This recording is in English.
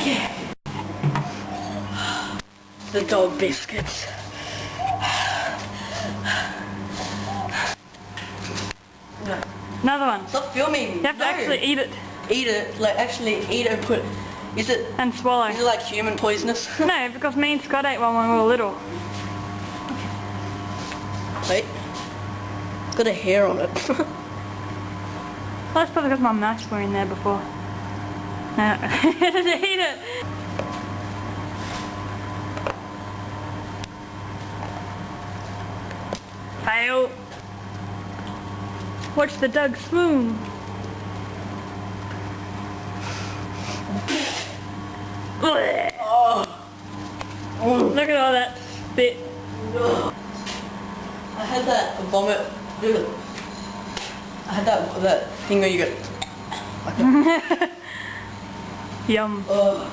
Yeah. The dog biscuits. No. Another one. Stop filming. You have to actually eat it. Eat it, like actually eat it and put. Is it? And swallow. Is it like human poisonous? No, because me and Scott ate one when we were little. Wait. It's got a hair on it. Well, that's probably because my mice were in there before. No, just eat it. Fail. Watch the dog swoon. Oh. Look at all that spit. I had that vomit. I had that thing where you go. Yum. Oh.